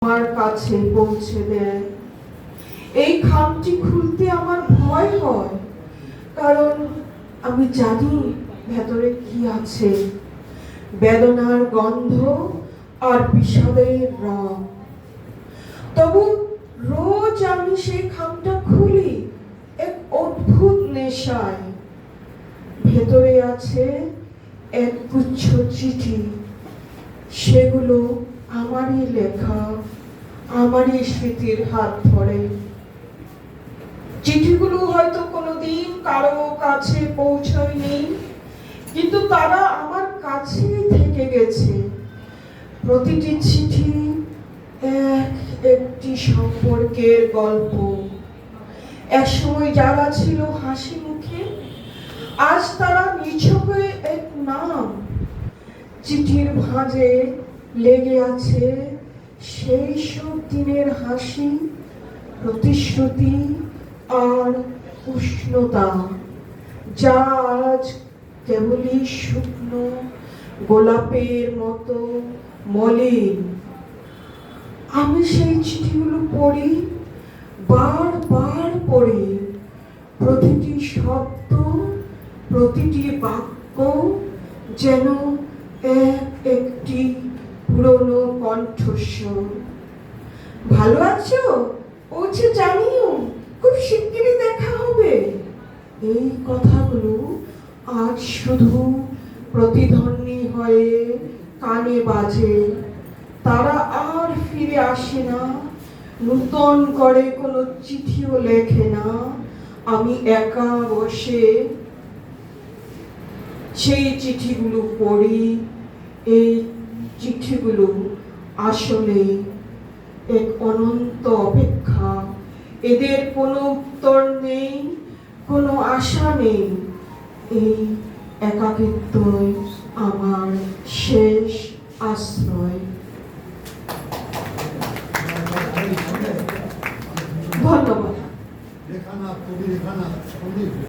আমার কাছে পৌঁছে দেয়। এই খামটি খুলতে আমার ভয় হয়, কারণ আমি জানি ভেতরে কি আছে, বেদনার গন্ধ আর বিষাদের রং। তবু রোজ আমি সেই খামটা খুলি এক অদ্ভুত নেশায়। ভেতরে আছে এক গুচ্ছ চিঠি, সেগুলো আমারই লেখা, আমারই স্মৃতির হাত ধরে। চিঠিগুলো হয়তো কোনোদিন কারো কাছে পৌঁছয়নি, কিন্তু তারা আমার কাছেই থেকে গেছে। প্রতিটি চিঠি একটি সম্পর্কের গল্প। একসময় যারা ছিল হাসি মুখে, আজ তারা নিছক এক নাম। চিঠির ভাঁজে লেগে আছে সেই সব দিনের হাসি, প্রতিশ্রুতি আর উষ্ণতা, যা আজ কেবলই শুকনো গোলাপের মতো মলিন। আমি সেই চিঠিগুলো পড়ি, বারবার পড়ি। প্রতিটি শব্দ, প্রতিটি বাক্য যেন একটি পুরনো কণ্ঠস্বর। ভালো আছো? পৌঁছে জানিও, খুব শিগগিরই দেখা হবে। এই কথাগুলো আজ শুধু প্রতিধ্বনি হয়ে কানে বাজে। তারা আর ফিরে আসে না, নূতন করে কোনো চিঠিও লেখে না। আমি একা বসে সেই চিঠিগুলো পড়ি। এই চিঠিগুলো আসলে এক অনন্ত অপেক্ষা। এদের কোনো উত্তর নেই, কোনো আশা নেই। এই একাকিত্বই আমার শেষ আশ্রয়। ধন্যবাদ।